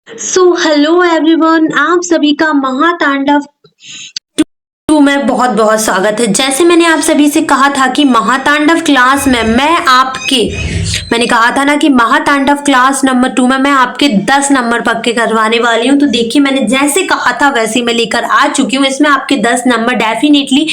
So hello everyone, आप सभी का महातांडव में बहुत बहुत स्वागत है। जैसे मैंने आप सभी से कहा था कि महातांडव क्लास में मैंने कहा था ना कि महातांडव क्लास नंबर 2 में मैं आपके 10 नंबर पक्के करवाने वाली हूँ। तो देखिए, मैंने जैसे कहा था वैसे मैं लेकर आ चुकी हूँ। इसमें आपके 10 नंबर डेफिनेटली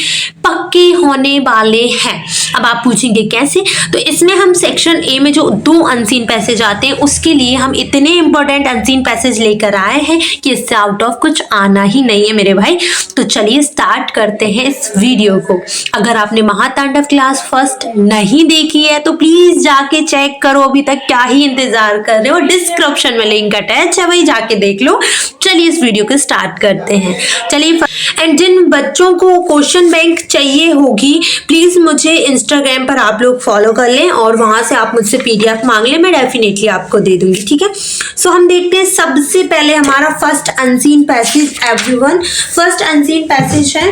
पक्के होने वाले हैं। अब आप पूछेंगे कैसे? तो इसमें हम सेक्शन ए में जो 2 अनसीन पैसेज आते हैं उसके लिए हम इतने इंपॉर्टेंट अनसीन पैसेज लेकर आए हैं कि इससे आउट ऑफ कुछ आना ही नहीं है मेरे भाई। तो चलिए स्टार्ट करते हैं इस वीडियो को। अगर आपने महातांडव क्लास फर्स्ट नहीं देखी है तो प्लीज जाके चेक करो। अभी तक क्या ही इंतजार कर रहे हो? डिस्क्रिप्शन में लिंक अटैच है, वही जाके देख लो। चलिए इस वीडियो को स्टार्ट करते हैं। चलिए, एंड जिन बच्चों को क्वेश्चन बैंक चाहिए होगी प्लीज मुझे इंस्टाग्राम पर आप लोग फॉलो कर लें और वहां से आप मुझसे पीडीएफ मांग लें, मैं डेफिनेटली आपको दे दूंगी। ठीक है, सो हम देखते हैं सबसे पहले हमारा first unseen passage. Everyone, first unseen passage है,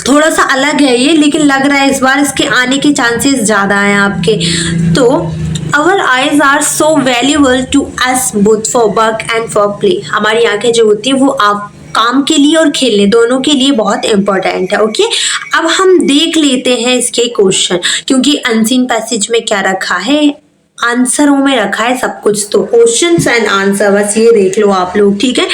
थोड़ा सा अलग है ये, लेकिन लग रहा है इस बार इसके आने के चांसेस ज्यादा हैं आपके। तो Our eyes are so valuable to us both for work and for play। हमारी आंखें जो होती हैं वो काम के लिए और खेलने दोनों के लिए बहुत इंपॉर्टेंट है। ओके, अब हम देख लेते हैं इसके क्वेश्चन, क्योंकि अनसीन पैसेज में क्या रखा है, आंसरों में रखा है सब कुछ। तो क्वेश्चंस एंड आंसर बस ये देख लो आप लोग। ठीक है,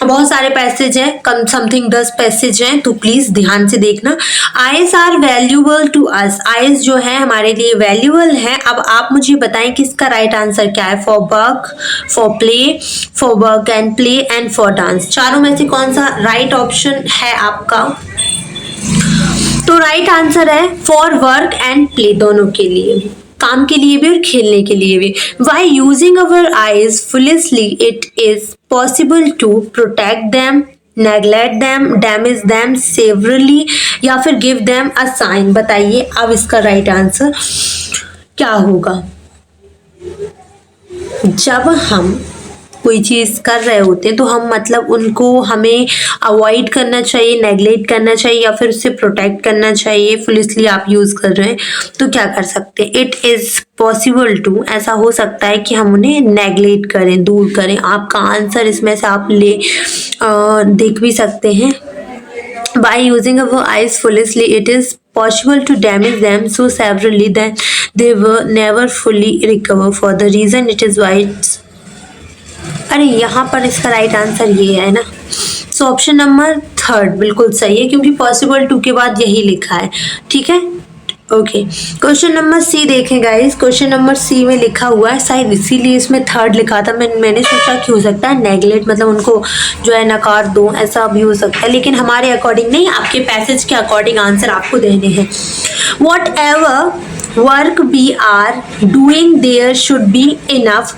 बहुत सारे पैसेज हैं, कम समथिंग 10 पैसेज हैं, तो प्लीज ध्यान से देखना। Eyes are valuable to us, eyes जो है हमारे लिए वैल्यूबल है। अब आप मुझे बताएं कि इसका राइट आंसर क्या है। For work, for play, for work and play and for dance, चारों में से कौन सा राइट ऑप्शन है आपका? तो राइट आंसर है फॉर वर्क एंड प्ले, दोनों के लिए, काम के लिए भी और खेलने के लिए भी। By using our eyes foolishly, it is possible to protect them, neglect them, damage them severely या फिर give them a sign। बताइए अब इसका राइट आंसर क्या होगा? जब हम कोई चीज कर रहे होते हैं तो हम मतलब उनको हमें अवॉइड करना चाहिए, नेग्लेक्ट करना चाहिए या फिर उससे प्रोटेक्ट करना चाहिए। फुलिशली आप यूज कर रहे हैं तो क्या कर सकते हैं? इट इज पॉसिबल टू, ऐसा हो सकता है कि हम उन्हें नेग्लेक्ट करें, दूर करें। आपका आंसर इसमें से आप देख भी सकते हैं। By using our eyes foolishly, it is possible to damage them so severely that they were never fully recover for the reason it is why अरे यहाँ पर इसका राइट आंसर ये है ना। सो ऑप्शन नंबर 3 बिल्कुल सही है, क्योंकि पॉसिबल टू के बाद यही लिखा है। ठीक है, ओके। क्वेश्चन नंबर सी देखें गाइस। क्वेश्चन नंबर सी में लिखा हुआ है, शायद इसीलिए इसमें 3 लिखा था। मैंने सोचा कि हो सकता है नेग्लेक्ट, मतलब उनको जो है नकार दो, ऐसा भी हो सकता है, लेकिन हमारे अकॉर्डिंग नहीं, आपके पैसेज के अकॉर्डिंग आंसर आपको देने हैं। Whatever work we are doing there should be enough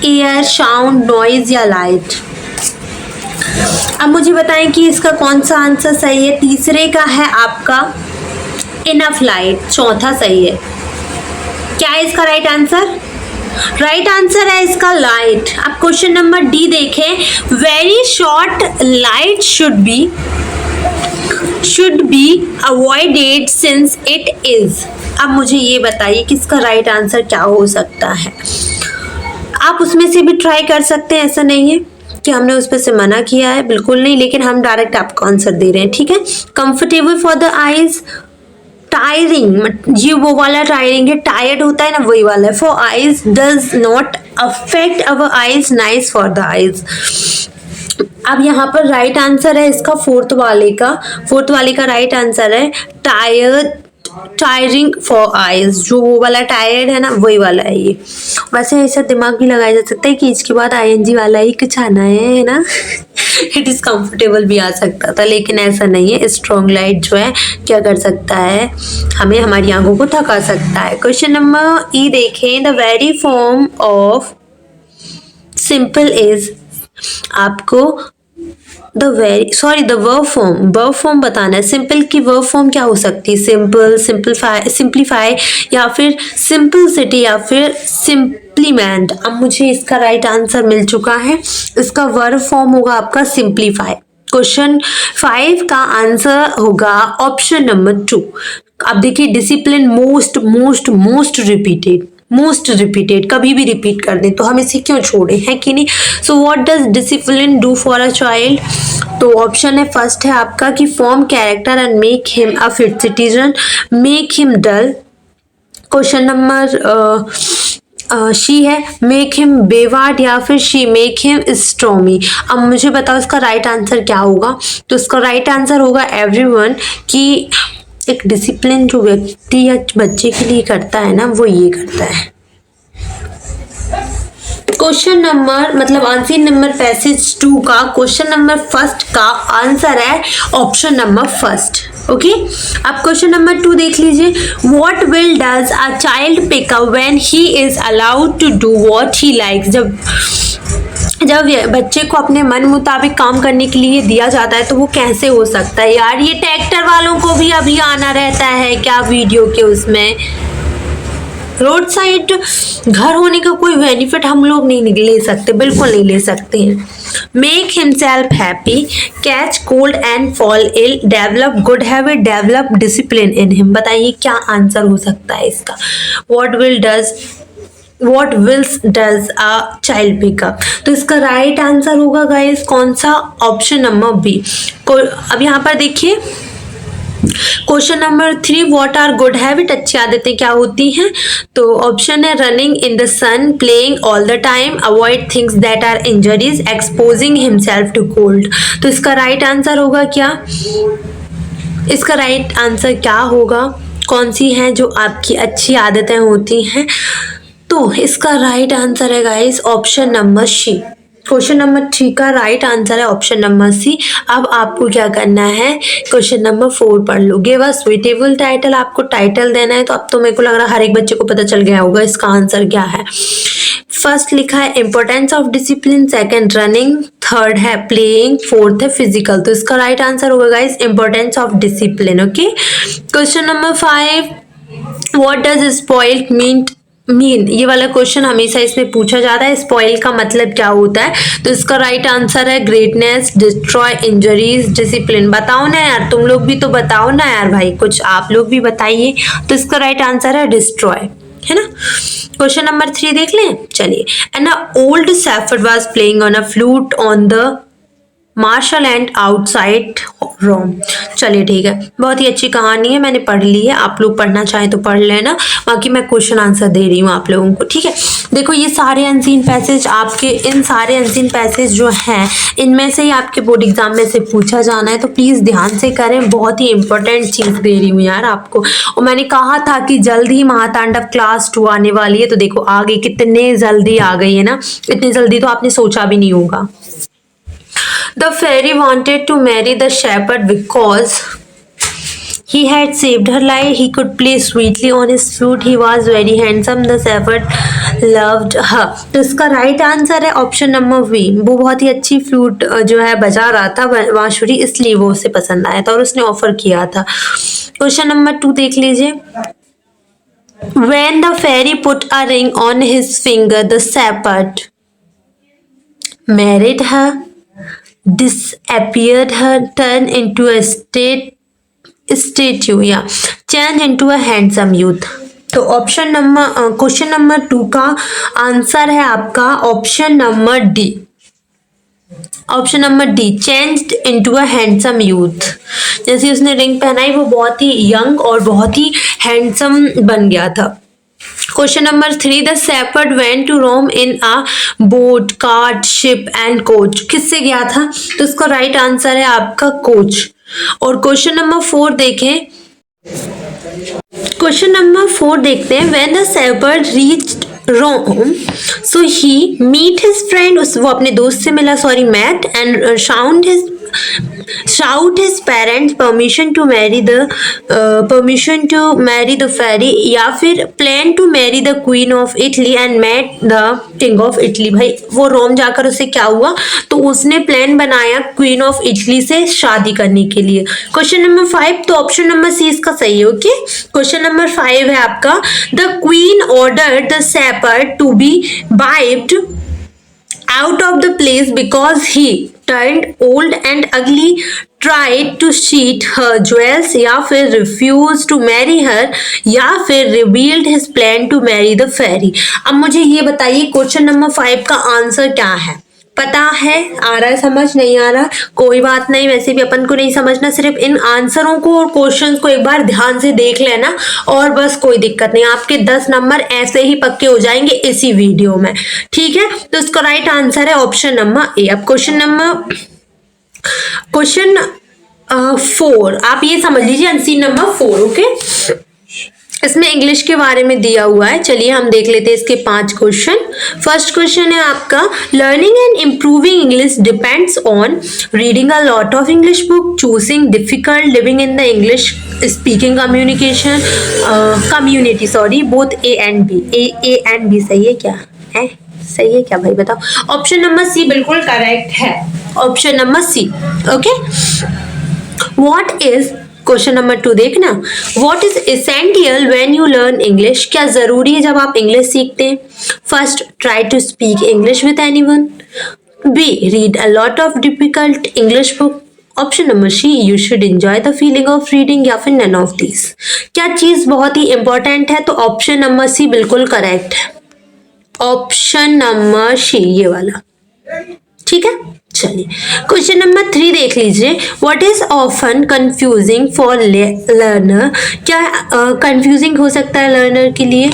air, sound, noise या लाइट। अब मुझे बताएं कि इसका कौन सा आंसर सही है। तीसरे का है आपका इनफ लाइट, चौथा सही है। क्या है इसका राइट आंसर? राइट आंसर है इसका लाइट। अब क्वेश्चन नंबर डी देखें। Very short light should be avoided since it is. अब मुझे ये बताइए कि इसका राइट आंसर क्या हो सकता है। आप उसमें से भी ट्राई कर सकते हैं, ऐसा नहीं है कि हमने उस पर से मना किया है, बिल्कुल नहीं, लेकिन हम डायरेक्ट आपको आंसर दे रहे हैं। ठीक है, comfortable for the eyes, tiring, ये वो वाला टायरिंग है, टायर्ड होता है ना, वही वाला है। For eyes, does not affect our eyes, nice for the eyes. अब यहाँ पर राइट आंसर है इसका फोर्थ वाले का राइट आंसर है टायरिंग फॉर आईज, जो वो वाला टायर्ड है ना, वही वाला है ये। वैसे ऐसा दिमाग भी लगाया जा सकता है कि इसके बाद आईएनजी वाला ही कुछ आना है ना। इट इज कंफर्टेबल भी आ सकता था, लेकिन ऐसा नहीं है। स्ट्रॉन्ग लाइट जो है क्या कर सकता है, हमें हमारी आंखों को थका सकता है। क्वेश्चन नंबर ई देखें। The very form of simple is, आपको द वर्ब फॉर्म बताना है। सिंपल की वर्ब फॉर्म क्या हो सकती है? सिंपल, सिंप्लीफाई या फिर सिंपलिसिटी या फिर सिंप्लीमेंट। अब मुझे इसका राइट आंसर मिल चुका है। इसका वर्ब फॉर्म होगा आपका सिंप्लीफाई। क्वेश्चन 5 का आंसर होगा ऑप्शन नंबर 2। अब देखिए, discipline most repeated, most repeated, कभी भी रिपीट कर दें तो हम इसे क्यों छोड़े, है कि नहीं। So what does discipline do for a child. तो ऑप्शन है फर्स्ट है आपका कि form character and make him a fit citizen, make him dull. Question number C है मेक हिम बेवार्ड, या फिर शी मेक हिम स्ट्रॉमी। अब मुझे बताओ इसका राइट आंसर क्या होगा। तो इसका राइट आंसर होगा एवरीवन, कि एक डिसिप्लिन जो व्यक्ति या बच्चे के लिए करता है ना, वो ये करता है। क्वेश्चन नंबर मतलब आंसर नंबर पैसेज 2 का क्वेश्चन नंबर फर्स्ट का आंसर है ऑप्शन नंबर फर्स्ट। ओके, अब क्वेश्चन नंबर 2 देख लीजिए। What will does a child pick up when he is allowed to do what he likes. जब बच्चे को अपने मन मुताबिक काम करने के लिए दिया जाता है तो वो कैसे हो सकता है। यार ये ट्रैक्टर वालों को भी अभी आना रहता है क्या वीडियो के उसमें। रोड साइड घर होने का कोई बेनिफिट हम लोग नहीं ले सकते, बिल्कुल नहीं ले सकते हैं। Make himself happy, catch cold and fall ill, develop good habit, develop discipline in him. बताइए क्या आंसर हो सकता है इसका। What wills does a child pick up। तो इसका राइट आंसर होगा गाइस कौन सा, ऑप्शन नंबर बी। अब यहाँ पर देखिए question number 3, what are good habit, अच्छी आदतें क्या होती हैं। तो ऑप्शन है running in the sun, playing all the time, avoid things that are injuries, exposing himself to cold. तो इसका राइट आंसर होगा क्या, इसका राइट आंसर क्या होगा, कौन सी हैं जो आपकी अच्छी आदतें होती हैं। तो इसका राइट आंसर है guys option number C. Question number 3 का राइट आंसर है ऑप्शन नंबर सी। अब आपको क्या करना है, क्वेश्चन नंबर 4 पढ़ लो। गिव अ सुइटेबल टाइटल, आपको टाइटल देना है। तो अब तो मेरे को लग रहा है हर एक बच्चे को पता चल गया होगा इसका आंसर क्या है। फर्स्ट लिखा है importance of discipline, second running, third है प्लेइंग, फोर्थ है फिजिकल। तो इसका राइट आंसर होगा guys importance of discipline. Okay, question number 5, what does spoiled mean. ये वाला क्वेश्चन हमेशा इसमें पूछा जाता है, स्पॉइल का मतलब क्या होता है। तो इसका राइट आंसर है ग्रेटनेस, डिस्ट्रॉय, इंजरीज, डिसिप्लिन। बताओ ना यार, तुम लोग भी तो बताओ ना यार भाई, कुछ आप लोग भी बताइए। तो इसका राइट आंसर है डिस्ट्रॉय, है ना। क्वेश्चन नंबर 3 देख लें, चलिए। And old shepherd was playing on a flute on the marshal and outside Rome. चलिए ठीक है, बहुत ही अच्छी कहानी है, मैंने पढ़ ली है। आप लोग पढ़ना चाहें तो पढ़ लेना, बाकी मैं क्वेश्चन आंसर दे रही हूँ आप लोगों को, ठीक है। देखो ये सारे अनसीन पैसेज आपके, इन सारे अनसीन पैसेज जो हैं इनमें से ही आपके बोर्ड एग्जाम में से पूछा जाना है, तो प्लीज़ ध्यान से करें। बहुत ही इंपॉर्टेंट चीज़ दे रही हूँ यार आपको। और मैंने कहा था कि जल्द ही महातांडव क्लास 2 आने वाली है, तो देखो आगे कितने जल्दी आ गई है ना। इतनी जल्दी तो आपने सोचा भी नहीं होगा। The fairy wanted to marry the shepherd because he had saved her life. He could play sweetly on his flute. He was very handsome. The shepherd loved her. तो इसका राइट आंसर है ऑप्शन नंबर बी। वो बहुत ही अच्छी flute जो है बजा रहा था, बांसुरी, इसलिए वो उसे पसंद आया था और उसने ऑफर किया था। क्वेश्चन नंबर 2 देख लीजिए। When the fairy put a ring on his finger, the shepherd married her, disappeared her, turned into a statue, या changed into a handsome youth। तो ऑप्शन नंबर क्वेश्चन नंबर 2 का answer है आपका option number D. Option number D, changed into a handsome youth. जैसे उसने ring पहनाई वो बहुत ही यंग और बहुत ही हैंडसम बन गया था। Question number 3, the shepherd went to Rome in a boat, cart, ship and coach. किससे गया था। तो इसका राइट आंसर है आपका कोच। और क्वेश्चन नंबर 4 देखें, क्वेश्चन नंबर 4 देखते हैं। When the shepherd reached Rome, so he meet his friend, वो अपने दोस्त से मिला, sorry met, and shout his parents permission to marry the fairy, या फिर plan to marry the queen of Italy and met the king of Italy। भाई वो रोम जाकर उसे क्या हुआ, तो उसने प्लान बनाया क्वीन ऑफ इटली से शादी करने के लिए। क्वेश्चन नंबर 5, तो ऑप्शन नंबर सी इसका सही है। ओके, क्वेश्चन नंबर 5 है आपका, the queen ordered the shepherd to be whipped out of the place because he turned old and ugly, tried to cheat her jewels, या फिर refused to marry her, या फिर revealed his plan to marry the fairy। अब मुझे ये बताइए question number 5 का answer क्या है? पता है? आ रहा है समझ? नहीं आ रहा? कोई बात नहीं, वैसे भी अपन को नहीं समझना, सिर्फ इन आंसरों को और क्वेश्चंस को एक बार ध्यान से देख लेना और बस, कोई दिक्कत नहीं, आपके 10 नंबर ऐसे ही पक्के हो जाएंगे इसी वीडियो में। ठीक है, तो इसका राइट आंसर है ऑप्शन नंबर ए। अब क्वेश्चन 4 आप ये समझ लीजिए, आंसर नंबर 4। ओके, इसमें इंग्लिश के बारे में दिया हुआ है। चलिए हम देख लेते हैं इसके 5 क्वेश्चन। फर्स्ट क्वेश्चन है आपका, learning and improving English depends on reading a lot of English book, choosing difficult, living in the English speaking community sorry, both A and B. A and B सही है क्या? है सही है क्या भाई, बताओ। ऑप्शन नंबर सी बिल्कुल करेक्ट है, option number C. Okay, what is, question number 2 देखना, what is essential when you learn English, क्या जरूरी है जब आप इंग्लिश सीखते हैं? First, try to speak English with anyone. B, read a lot of difficult English book. Option number C, you should enjoy the feeling of reading, या फिर none of this. क्या चीज बहुत ही इंपॉर्टेंट है? तो ऑप्शन नंबर सी बिल्कुल correct है, option number सी ये वाला। ठीक है, चलिए क्वेश्चन नंबर 3 देख लीजिए, what is often confusing for learner, क्या कंफ्यूजिंग हो सकता है लर्नर के लिए?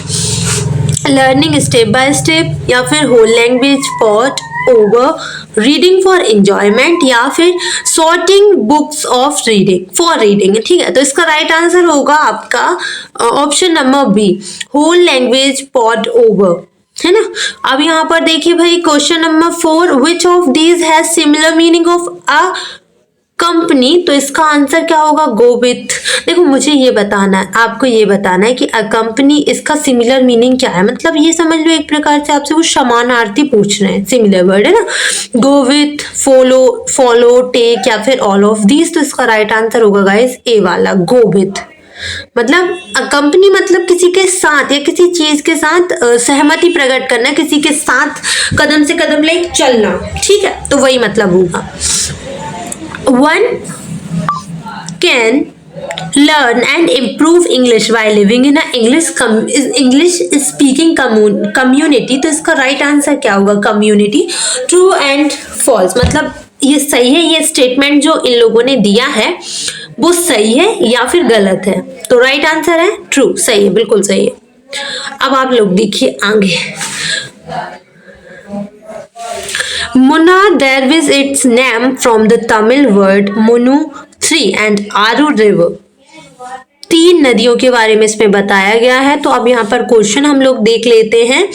लर्निंग स्टेप बाय स्टेप, या फिर whole language pot over, reading for enjoyment, या फिर sorting books of reading for reading. ठीक है, तो इसका राइट आंसर होगा आपका option number B, whole language pot over, है ना। अब यहाँ पर देखिए भाई, क्वेश्चन number 4, which of these has similar meaning of a company, तो इसका आंसर क्या होगा? Go with. देखो मुझे ये बताना है, आपको ये बताना है कि अ कंपनी, इसका सिमिलर मीनिंग क्या है, मतलब ये समझ लो एक प्रकार से आपसे वो समानार्थी पूछ रहे हैं, सिमिलर वर्ड है ना। गो विथ, फॉलो, टेक, या फिर ऑल ऑफ दीज। तो इसका राइट आंसर होगा गाइस ए वाला, गो विथ। मतलब कंपनी मतलब किसी के साथ या किसी चीज के साथ सहमति प्रकट करना, किसी के साथ कदम से कदम लाइक चलना। ठीक है, तो वही मतलब होगा। One can learn and improve English while living in a English speaking community। तो इसका राइट आंसर क्या होगा? कम्युनिटी। ट्रू एंड फॉल्स, मतलब ये सही है, ये स्टेटमेंट जो इन लोगों ने दिया है वो सही है या फिर गलत है? तो राइट आंसर है ट्रू, सही है, बिल्कुल सही है। अब आप लोग देखिए आगे, Munnar derives its name from the Tamil word Munu 3 and Aru river। 3 नदियों के बारे में इसमें बताया गया है। तो अब यहाँ पर क्वेश्चन हम लोग देख लेते हैं।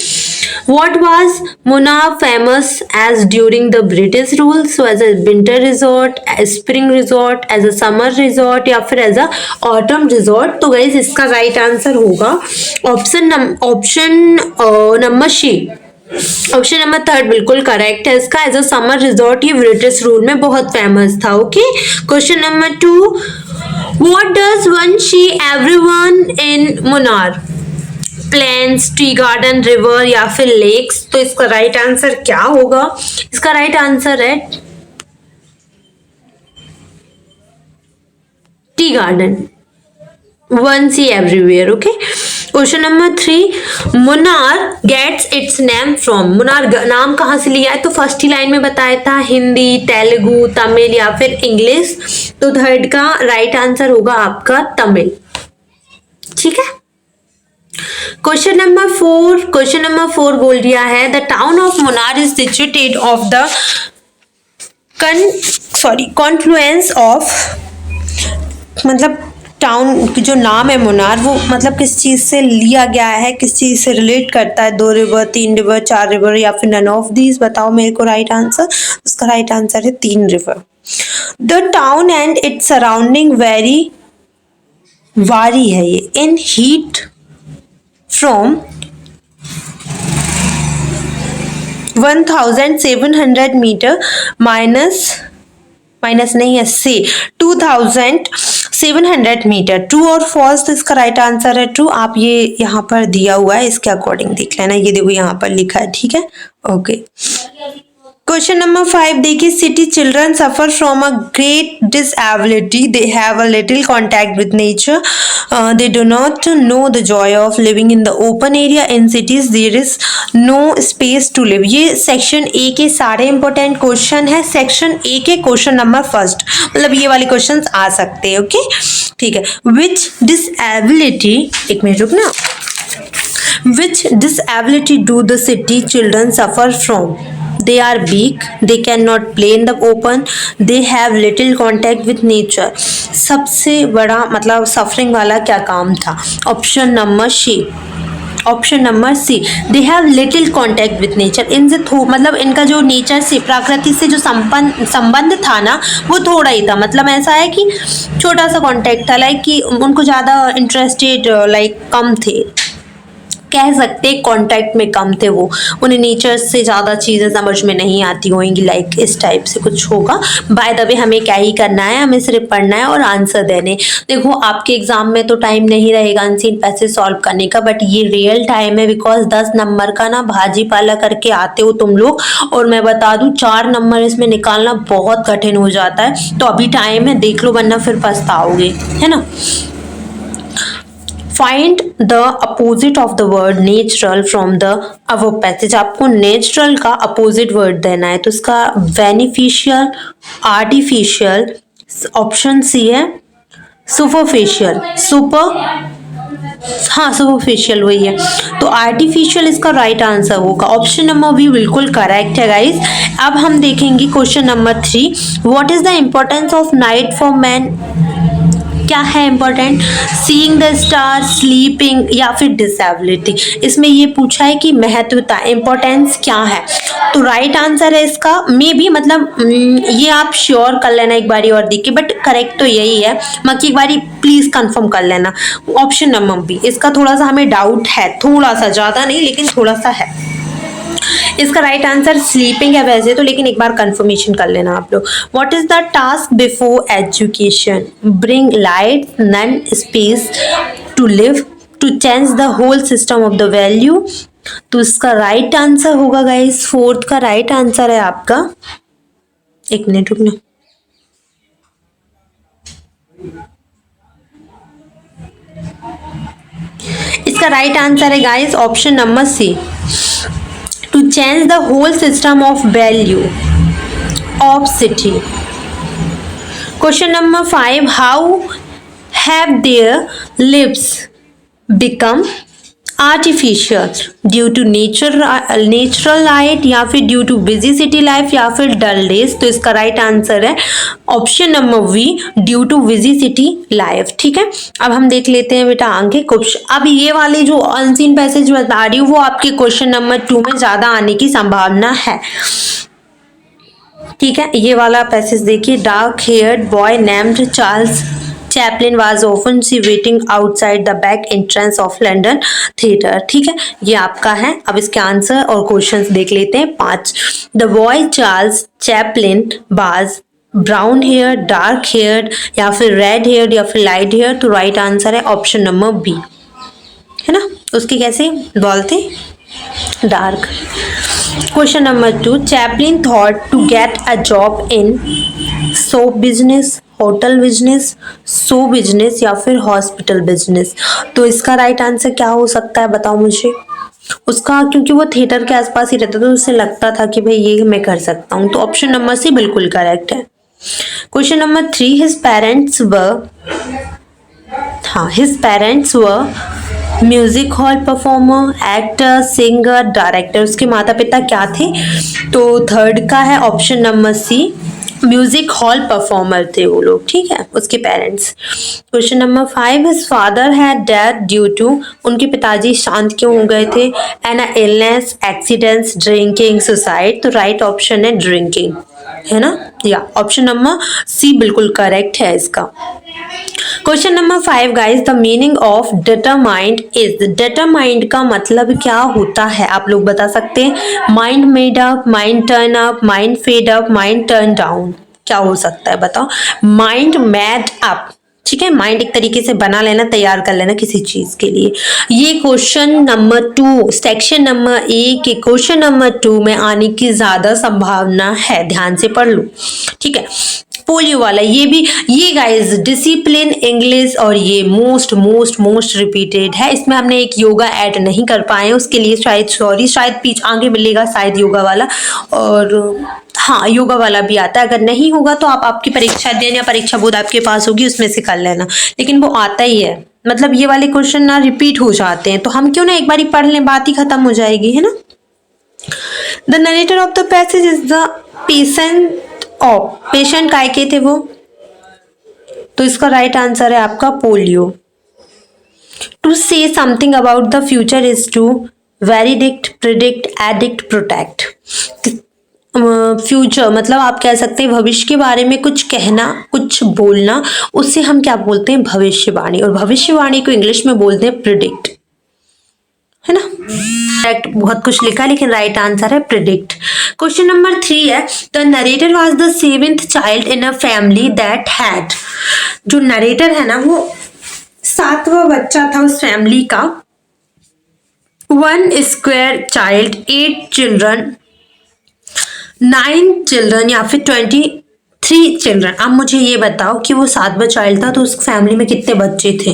What was Munnar famous as during the British rule? So as a winter resort, as spring resort, as a summer resort, या फिर as a autumn resort। तो गाइस इसका राइट आंसर होगा option number C, option number 3 बिल्कुल correct है इसका। As a summer resort ये ब्रिटिश रूल में बहुत फेमस था। Okay, question number 2, what does one see everyone in Munnar? Plains, tea garden, river, या फिर लेक्स। तो इसका राइट आंसर क्या होगा? इसका राइट आंसर है tea garden, one see everywhere. Okay, question number 3, Munnar gets its name from. Munnar नाम कहाँ से लिया है? तो फर्स्ट ही लाइन में बताया था, हिंदी, तेलुगु, तमिल, या फिर इंग्लिश। तो 3rd का राइट आंसर होगा आपका तमिल। ठीक है, क्वेश्चन नंबर 4 बोल दिया है, the town of Munnar is situated of the Confluence of, मतलब टाउन की जो नाम है मुन्नार, वो मतलब किस चीज से लिया गया है, किस चीज से रिलेट करता है? 2 रिवर, 3 रिवर, 4 रिवर, या फिर नन ऑफ दीज। बताओ मेरे को राइट आंसर। उसका राइट आंसर है 3 river. The town and its surrounding very vary है ये in height from 1700 meter minus नहीं है से 2700 मीटर। ट्रू और फॉल्स? तो इसका राइट आंसर है ट्रू। आप ये यहाँ पर दिया हुआ है, इसके अकॉर्डिंग देख लेना। ये देखो यहाँ पर लिखा है, ठीक है। ओके, क्वेश्चन नंबर 5 देखिए, city children suffer from a great disability, they have a little contact with nature, they do not know the joy of living in the open area, in cities there is no space to live. ये section A के सारे important question है। Section A के question number first, मतलब ये वाले question आ सकते हैं। ओके ठीक है। विच डिसएबिलिटी, एक मिनट रुकना, which disability do the city children suffer from? They are weak, they cannot play in the open, they have little contact with nature। सबसे बड़ा मतलब सफरिंग वाला क्या काम था? Option number C, option number C, they have little contact with nature. इनसे मतलब इनका जो नेचर से, प्रकृति से जो संबंध था ना, वो थोड़ा ही था। मतलब ऐसा है कि छोटा सा कॉन्टैक्ट था, लाइक कि उनको ज़्यादा इंटरेस्टेड लाइक कम थे, कह सकते कांटेक्ट में कम थे वो, उन्हें नेचर से ज़्यादा चीज़ें समझ में नहीं आती होंगी, लाइक इस टाइप से कुछ होगा। बाय द वे हमें क्या ही करना है, हमें सिर्फ पढ़ना है और आंसर देने। देखो आपके एग्जाम में तो टाइम नहीं रहेगा अनसीन पैसेज सॉल्व करने का, बट ये रियल टाइम है, बिकॉज 10 नंबर का ना भाजी पाला करके आते हो तुम लोग, और मैं बता दूँ 4 नंबर इसमें निकालना बहुत कठिन हो जाता है। तो अभी टाइम है, देख लो, वरना फिर पछताओगे, है ना। Find the opposite of the word natural from the above passage. आपको नेचुरल का अपोजिट वर्ड देना है, तो इसका बेनिफिशियल, आर्टिफिशियल, ऑप्शन सी है सुपरफिशियल, हाँ सुपरफिशियल वही है, तो आर्टिफिशियल इसका राइट आंसर होगा। ऑप्शन नंबर बी बिल्कुल करेक्ट है गाइस। अब हम देखेंगे question number 3, what is the importance of night for man? क्या है important? Seeing the star, sleeping, या फिर डिसेबिलिटी। इसमें ये पूछा है कि महत्वता, इंपॉर्टेंस क्या है, तो राइट आंसर है इसका मे बी, मतलब ये आप श्योर कर लेना एक बारी और देख के, बट करेक्ट तो यही है, बाकी एक बारी प्लीज कंफर्म कर लेना। ऑप्शन नंबर बी, इसका थोड़ा सा हमें डाउट है, थोड़ा सा, ज्यादा नहीं लेकिन थोड़ा सा है। इसका राइट आंसर स्लीपिंग है वैसे तो, लेकिन एक बार कंफर्मेशन कर लेना आप लोग। What is the task before education? Bring light, none space to live, to change the whole system of the value. तो इसका राइट आंसर होगा गाइस, फोर्थ का राइट आंसर है आपका। एक मिनट रुकना, इसका राइट आंसर है guys option number C, to change the whole system of value of city। Question number 5, how have their lives become artificial due to natural light, या फिर due to busy city life, या फिर dull days? तो इसका right answer है option number B, due to busy city life. ठीक है, अब हम देख लेते हैं बेटा आगे क्वेश्चन। अब ये वाले जो अनसीन पैसेज बता रही हूँ वो आपके क्वेश्चन नंबर 2 में ज्यादा आने की संभावना है। ठीक है, ये वाला पैसेज देखिए, dark heard boy named Charles Chaplin was often seen waiting outside the back entrance of London theatre। ठीक है, ये आपका है। अब इसके आंसर और क्वेश्चंस देख लेते हैं 5। The boy Charles Chaplin was brown hair, dark hair, या फिर रेड हेयर, या फिर लाइट हेयर? तो राइट आंसर है ऑप्शन नंबर बी, है ना। उसके कैसे बोलते, dark. Question number 2, Chaplin thought to get a job in soap business, hotel business, show business, या फिर हॉस्पिटल बिजनेस? तो इसका राइट आंसर क्या हो सकता है बताओ मुझे। उसका, क्योंकि वो थिएटर के आसपास ही रहता था तो उसे लगता था कि भाई ये मैं कर सकता हूँ, तो ऑप्शन नंबर सी बिल्कुल करेक्ट है। Question number 3, his parents were music hall performer, actor, singer, director. उसके माता पिता क्या थे? तो थर्ड का है option number C, music hall performer थे वो लोग। ठीक है, उसके parents. Question number 5, his father had dead due to, उनके पिताजी शांत क्यों हो गए थे? An illness, accidents, drinking, suicide? तो राइट ऑप्शन है ड्रिंकिंग, है ना, या ऑप्शन नंबर सी बिल्कुल करेक्ट है इसका। Question number 5 guys, the meaning of determined is. Determined का मतलब क्या होता है आप लोग बता सकते हैं? Mind made up, mind turn up, mind fed up, mind turn down? क्या हो सकता है बताओ? माइंड मेड अप, ठीक है, माइंड एक तरीके से बना लेना, तैयार कर लेना किसी चीज के लिए। ये question number 2 section number A के क्वेश्चन नंबर 2 में आने की ज्यादा संभावना है, ध्यान से पढ़ लो। ठीक है, पोलियो वाला ये भी, ये गाइस डिसिप्लिन इंग्लिश और ये मोस्ट रिपीटेड है। इसमें हमने एक योगा ऐड नहीं कर पाए, उसके लिए शायद सॉरी, शायद पीछ आगे मिलेगा शायद योगा वाला, और हाँ योगा वाला भी आता है। अगर नहीं होगा तो आप आपकी परीक्षा देने या परीक्षा बोर्ड आपके पास होगी उसमें से कर लेना, लेकिन वो आता ही है। मतलब ये वाले क्वेश्चन ना रिपीट हो जाते हैं, तो हम क्यों ना एक बार ही पढ़ लें, बात ही खत्म हो जाएगी, है ना। The narrator of the passage is the patient of, patient काय के थे वो, तो इसका राइट आंसर है आपका polio. To say something about the future is to verdict, predict, addict, protect. Future मतलब आप कह सकते हैं भविष्य के बारे में कुछ कहना, कुछ बोलना, उससे हम क्या बोलते हैं, भविष्यवाणी, और भविष्यवाणी को इंग्लिश में बोलते हैं प्रिडिक्ट, है ना। प्रोटेक्ट बहुत कुछ लिखा है, लेकिन राइट आंसर है प्रिडिक्ट। क्वेश्चन नंबर 3 है, the narrator was the 7th child in a family that had, जो नरेटर है ना वो 7वां बच्चा था उस फैमिली का। 1 स्क्वायर चाइल्ड, 8 चिल्ड्रन, 9 चिल्ड्रन या फिर 23 चिल्ड्रन। अब मुझे ये बताओ कि वो 7वां चाइल्ड था तो उस फैमिली में कितने बच्चे थे।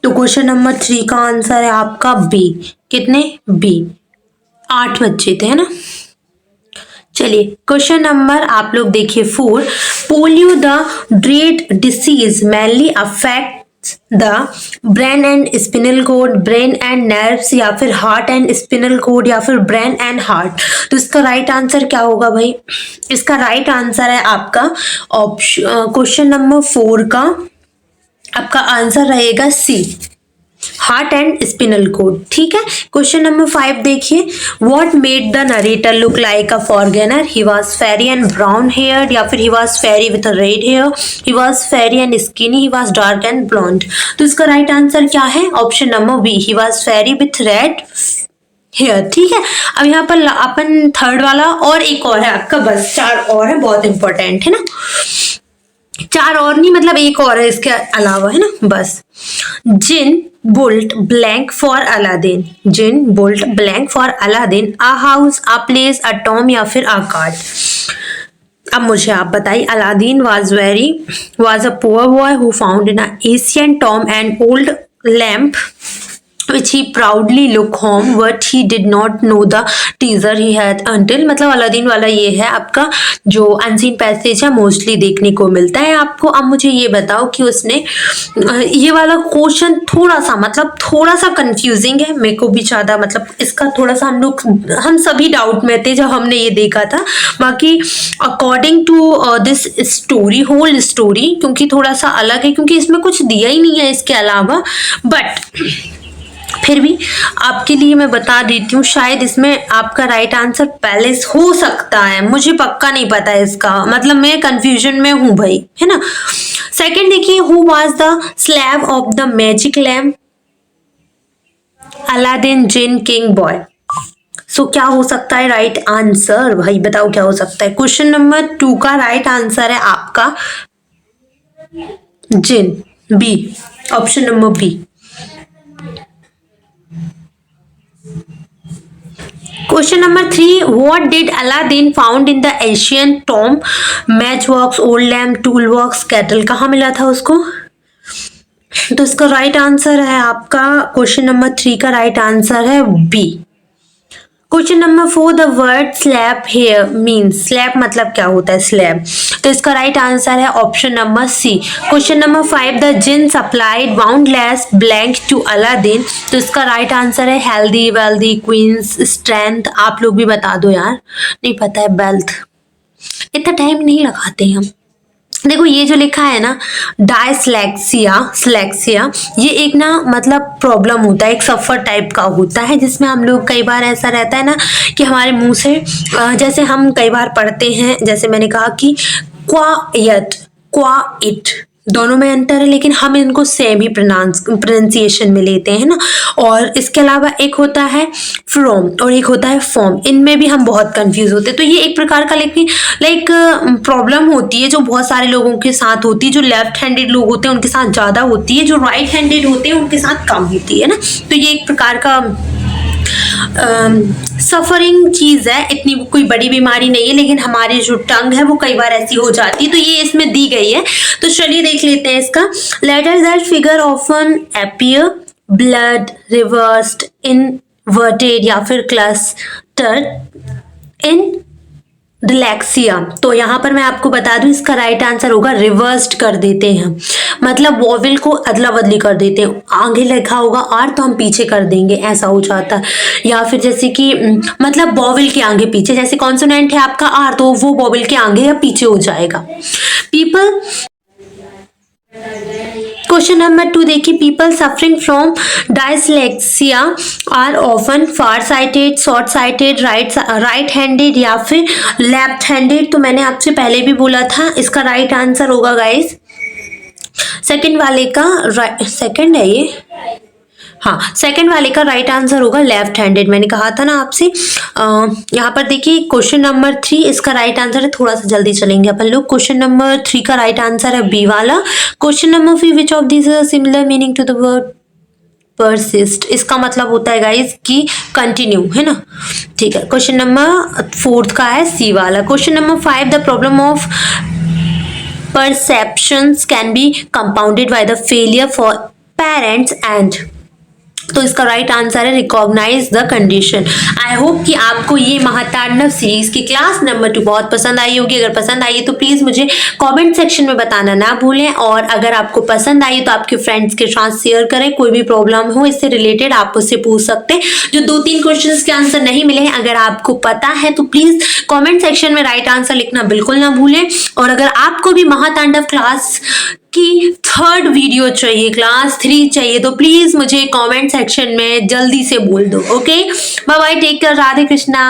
तो क्वेश्चन नंबर 3 का आंसर है आपका बी। कितने? बी, 8 बच्चे थे, है ना। चलिए क्वेश्चन नंबर आप लोग देखिए 4, polio the dread disease mainly affect the brain and spinal cord, brain and nerves, या फिर हार्ट एंड स्पिनल कोड, या फिर ब्रेन एंड हार्ट। तो इसका राइट आंसर क्या होगा भाई? इसका राइट आंसर है आपका ऑप्शन क्वेश्चन नंबर 4 का आपका आंसर रहेगा C, heart and spinal cord. ठीक है, क्वेश्चन नंबर 5 देखिए, what made the narrator look like a foreigner, he was fair and brown haired, या फिर he was fair with red hair, he was fair and skinny, he was dark and blonde. तो इसका right answer क्या है? Option number B, he was fair with red hair. ठीक है, अब यहाँ पर अपन थर्ड वाला और एक और है आपका, बस 4 और है, बहुत इंपॉर्टेंट है ना। 4 और नहीं, मतलब एक और है इसके अलावा, है ना। बस jinn built blank for Aladdin, jinn built blank for Aladdin, a house, a place, a tomb, या फिर अ कार्ड। अब मुझे आप बताइए, Aladdin was a poor boy who found in an ancient tomb an old lamp which he proudly look home, but he did not know the teaser he had until, मतलब Aladdin वाला ये है आपका जो अनसीन पैसेज है, mostly देखने को मिलता है आपको। अब मुझे ये बताओ कि उसने ये वाला क्वेश्चन थोड़ा सा मतलब थोड़ा सा कंफ्यूजिंग है, मेरे को भी ज़्यादा मतलब इसका थोड़ा सा हम सभी डाउट में थे जब हमने ये देखा था। बाकी according to this story, whole story, क्योंकि थोड़ा सा अलग है, क्योंकि इसमें कुछ दिया ही नहीं है इसके अलावा, बट फिर भी आपके लिए मैं बता देती हूँ, शायद इसमें आपका राइट आंसर पैलेस हो सकता है, मुझे पक्का नहीं पता है इसका, मतलब मैं कंफ्यूजन में हूँ भाई, है ना। सेकंड देखिए, who was the slave of the magic lamp, Aladdin, jinn, king, boy. So क्या हो सकता है राइट आंसर? भाई बताओ क्या हो सकता है। क्वेश्चन नंबर 2 का राइट आंसर है आपका jinn, B, option number B. Question number 3, what did Aladdin found in the ancient tomb? Matchbox, old lamp, toolbox, kettle। कहाँ मिला था उसको? तो इसका राइट आंसर है आपका क्वेश्चन नंबर 3 का राइट आंसर है B. Question number 4, the word slab here means, slab मतलब क्या होता है? स्लैब। तो इसका राइट आंसर है option number C. Question number 5, the genie supplied boundless blank to Aladdin. तो इसका राइट आंसर है हेल्दी, वेल्दी, क्वींस, स्ट्रेंथ। आप लोग भी बता दो यार, नहीं पता है। वेल्थ, इतना टाइम नहीं लगाते हम। देखो ये जो लिखा है ना डायस्लेक्सिया, ये एक ना मतलब प्रॉब्लम होता है, एक सफर टाइप का होता है, जिसमें हम लोग कई बार ऐसा रहता है ना कि हमारे मुंह से जैसे हम कई बार पढ़ते हैं, जैसे मैंने कहा कि क्वा इट, दोनों में अंतर है, लेकिन हम इनको सेम ही प्रोनाउंसिएशन में लेते हैं ना। और इसके अलावा एक होता है फ्रॉम और एक होता है फॉर्म, इनमें भी हम बहुत कंफ्यूज होते हैं। तो ये एक प्रकार का लेकिन लाइक प्रॉब्लम होती है जो बहुत सारे लोगों के साथ होती है। जो लेफ्ट हैंडेड लोग होते हैं उनके साथ ज़्यादा होती है, जो राइट हैंडेड होते हैं उनके साथ कम होती है ना। तो ये एक प्रकार का सफरिंग चीज़ है, इतनी कोई बड़ी बीमारी नहीं है, लेकिन हमारी जो टंग है वो कई बार ऐसी हो जाती है। तो ये इसमें दी गई है, तो चलिए देख लेते हैं इसका। Letter that figure often appear blurred reversed inverted या फिर क्लस्टर इन डिलेक्सिया। तो यहाँ पर मैं आपको बता दूं इसका राइट आंसर होगा रिवर्स्ड कर देते हैं, मतलब वॉवेल को अदला बदली कर देते हैं। आगे लिखा होगा आर तो हम पीछे कर देंगे, ऐसा हो जाता है। या फिर जैसे कि मतलब वॉवेल के आगे पीछे, जैसे कॉन्सोनेंट है आपका आर तो वो वॉवेल के आगे या पीछे हो जाएगा। पीपल क्वेश्चन नंबर 2 देखिए, people suffering from dyslexia are often far sighted, short sighted, right handed या फिर लेफ्ट हैंडेड। तो मैंने आपसे पहले भी बोला था इसका राइट आंसर होगा गाइस सेकंड वाले का, सेकंड है ये, हाँ सेकंड वाले का राइट आंसर होगा लेफ्ट हैंडेड। मैंने कहा था ना आपसे। यहाँ पर देखिए क्वेश्चन नंबर 3 इसका राइट आंसर है, थोड़ा सा जल्दी चलेंगे अपन लोग। क्वेश्चन नंबर 3 का राइट आंसर है बी वाला। Question number 4 which of this similar meaning to the word persist, इसका मतलब होता है गाइस कि कंटिन्यू, है ना। ठीक है, क्वेश्चन नंबर 4 का है सी वाला। Question number 5 the problem of perceptions can be compounded by the failure for parents and, तो इसका राइट आंसर है recognise the condition. I hope कि आपको ये महातांडव सीरीज की क्लास नंबर 2 बहुत पसंद आई होगी। अगर पसंद आई है तो प्लीज मुझे कमेंट सेक्शन में बताना ना भूलें, और अगर आपको पसंद आई तो आपके फ्रेंड्स के साथ शेयर करें। कोई भी प्रॉब्लम हो इससे रिलेटेड आप उससे पूछ सकते हैं। जो 2-3 क्वेश्चंस के आंसर नहीं मिले हैं अगर आपको पता है तो प्लीज कॉमेंट सेक्शन में राइट आंसर लिखना बिल्कुल ना भूलें। और अगर आपको भी महातांडव क्लास की 3rd वीडियो चाहिए, क्लास 3 चाहिए, तो प्लीज मुझे कमेंट सेक्शन में जल्दी से बोल दो। Okay, bye bye, take care, Radhe Krishna.